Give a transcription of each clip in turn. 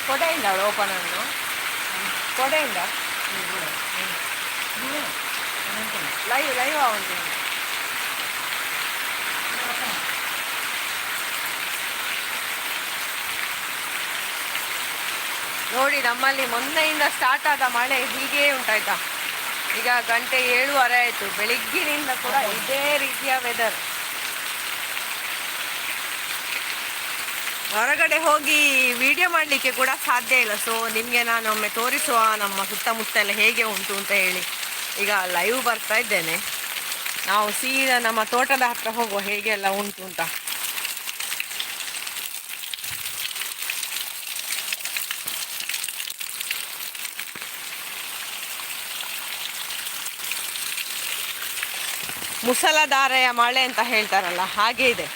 ಕೊಡೆಯಿಂದ ಅವಳು ಓಪನ್ ಅನ್ನು ಕೊಡೆಯಿಂದ live live ಆಗುಂಟು ನೋಡಿ. ನಮ್ಮಲ್ಲಿ ಮೊನ್ನೆಯಿಂದ ಸ್ಟಾರ್ಟ್ ಆದ ಮಳೆ ಹೀಗೇ ಉಂಟಾಯ್ತಾ. ಈಗ ಗಂಟೆ 7:30 ಆಯಿತು. ಬೆಳಿಗ್ಗಿನಿಂದ ಕೂಡ ಇದೇ ರೀತಿಯ ವೆದರ್. ಹೊರಗಡೆ ಹೋಗಿ ವಿಡಿಯೋ ಮಾಡಲಿಕ್ಕೆ ಕೂಡ ಸಾಧ್ಯ ಇಲ್ಲ. ಸೊ ನಿಮಗೆ ನಾನು ಒಮ್ಮೆ ತೋರಿಸುವ ನಮ್ಮ ಸುತ್ತಮುತ್ತ ಎಲ್ಲ ಹೇಗೆ ಉಂಟು ಅಂತ ಹೇಳಿ ಈಗ ಲೈವ್ ಬರ್ತಾ ಇದ್ದೇನೆ. ನಾವು ಸೀದಾ ನಮ್ಮ ತೋಟದ ಹತ್ರ ಹೋಗುವ ಹೇಗೆ ಎಲ್ಲ ಉಂಟು ಅಂತ. ಮುಸಲಧಾರೆಯ ಮಳೆ ಅಂತ ಹೇಳ್ತಾರಲ್ಲ, ಹಾಗೆ ಇದೆ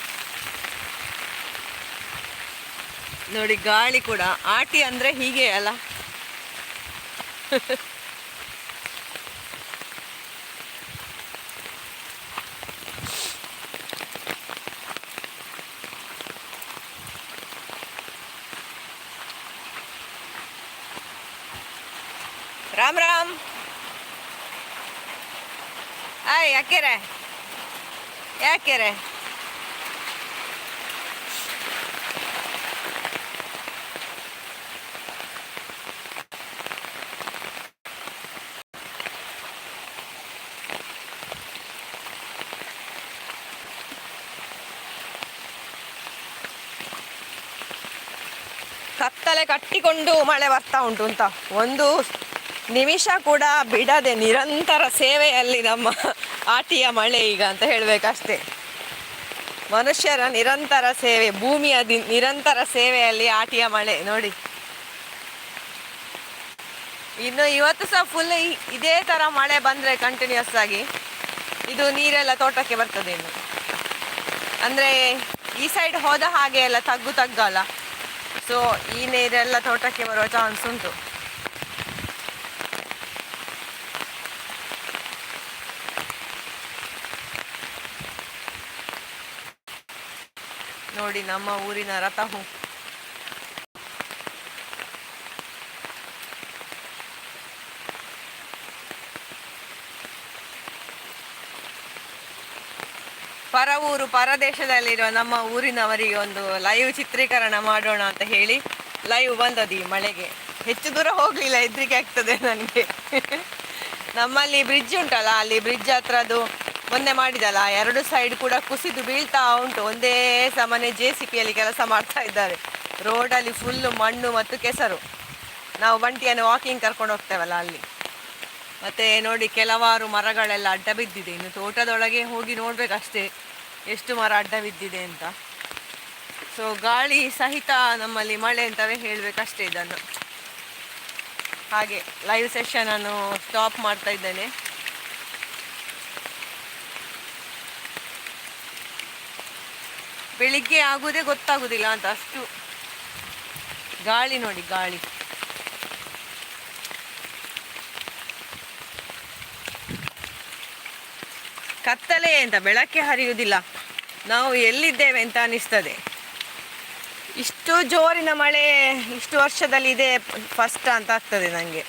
ನೋಡಿ. ಗಾಳಿ ಕೂಡ ಆಟಿ ಅಂದರೆ ಹೀಗೆ ಅಲ್ಲ. ರಾಮ್ ರಾಮ್. ಆಯ್ ಯಾಕೆರೆ ಯಾಕೆರೆ ಕತ್ತಲೆ ಕಟ್ಟಿಕೊಂಡು ಮಳೆ ಬರ್ತಾ ಉಂಟು ಅಂತ. ಒಂದು ನಿಮಿಷ ಕೂಡ ಬಿಡದೆ ನಿರಂತರ ಸೇವೆಯಲ್ಲಿ ನಮ್ಮ ಆಟಿಯ ಮಳೆ ಈಗ ಅಂತ ಹೇಳಬೇಕಷ್ಟೇ. ಮನುಷ್ಯರ ನಿರಂತರ ಸೇವೆ, ಭೂಮಿಯ ನಿರಂತರ ಸೇವೆಯಲ್ಲಿ ಆಟಿಯ ಮಳೆ ನೋಡಿ. ಇನ್ನು ಇವತ್ತು ಸಹ ಫುಲ್ ಇದೇ ಥರ ಮಳೆ ಬಂದರೆ ಕಂಟಿನ್ಯೂಸ್ ಆಗಿ ಇದು ನೀರೆಲ್ಲ ತೋಟಕ್ಕೆ ಬರ್ತದೆ. ಇನ್ನು ಅಂದರೆ ಈ ಸೈಡ್ ಹೋದ ಹಾಗೆ ಎಲ್ಲ ತಗ್ಗಲ್ಲ. ಸೊ ಈ ನೀರೆಲ್ಲ ತೋಟಕ್ಕೆ ಬರುವ ಚಾನ್ಸ್ ಉಂಟು. ನೋಡಿ ನಮ್ಮ ಊರಿನ ರಥ ಹೂ. ಪರ ಊರು ಪರದೇಶದಲ್ಲಿರುವ ನಮ್ಮ ಊರಿನವರಿಗೆ ಒಂದು ಲೈವ್ ಚಿತ್ರೀಕರಣ ಮಾಡೋಣ ಅಂತ ಹೇಳಿ ಲೈವ್ ಬಂದದ್ದು ಈ ಮಳೆಗೆ. ಹೆಚ್ಚು ದೂರ ಹೋಗಲಿಲ್ಲ, ಹೆದರಿಕೆ ಆಗ್ತದೆ ನನಗೆ. ನಮ್ಮಲ್ಲಿ ಬ್ರಿಡ್ಜ್ ಉಂಟಲ್ಲ, ಅಲ್ಲಿ ಬ್ರಿಡ್ಜ್ ಹತ್ರದ್ದು ಮೊನ್ನೆ ಮಾಡಿದಲ್ಲ, 2 ಸೈಡ್ ಕೂಡ ಕುಸಿದು ಬೀಳ್ತಾ ಉಂಟು. ಒಂದೇ ಸಮನೆ JCBಯಲ್ಲಿ ಕೆಲಸ ಮಾಡ್ತಾ ಇದ್ದಾರೆ. ರೋಡಲ್ಲಿ ಫುಲ್ಲು ಮಣ್ಣು ಮತ್ತು ಕೆಸರು. ನಾವು ಬಂಟಿಯನ್ನು ವಾಕಿಂಗ್ ಕರ್ಕೊಂಡು ಹೋಗ್ತೇವಲ್ಲ ಅಲ್ಲಿ. ಮತ್ತು ನೋಡಿ ಕೆಲವಾರು ಮರಗಳೆಲ್ಲ ಅಡ್ಡ ಬಿದ್ದಿದೆ. ಇನ್ನು ತೋಟದೊಳಗೆ ಹೋಗಿ ನೋಡಬೇಕಷ್ಟೇ ಎಷ್ಟು ಮರ ಅಡ್ಡ ಬಿದ್ದಿದೆ ಅಂತ. ಸೊ ಗಾಳಿ ಸಹಿತ ನಮ್ಮಲ್ಲಿ ಮಳೆ ಅಂತಲೇ ಹೇಳಬೇಕಷ್ಟೇ ಇದನ್ನು. ಹಾಗೆ ಲೈವ್ ಸೆಷನನ್ನು ಸ್ಟಾಪ್ ಮಾಡ್ತಾ ಇದ್ದೇನೆ. ಬೆಳಿಗ್ಗೆ ಆಗುವುದೇ ಗೊತ್ತಾಗುವುದಿಲ್ಲ ಅಂತ, ಅಷ್ಟು ಗಾಳಿ ನೋಡಿ. ಗಾಳಿ ಕತ್ತಲೆ ಅಂತ ಬೆಳಕೆ ಹರಿಯುವುದಿಲ್ಲ. ನಾವು ಎಲ್ಲಿದ್ದೇವೆ ಅಂತ ಅನಿಸ್ತದೆ. ಇಷ್ಟು ಜೋರಿನ ಮಳೆ ಇಷ್ಟು ವರ್ಷದಲ್ಲಿ ಇದೆ ಫಸ್ಟ್ ಅಂತ ಆಗ್ತದೆ ನನಗೆ.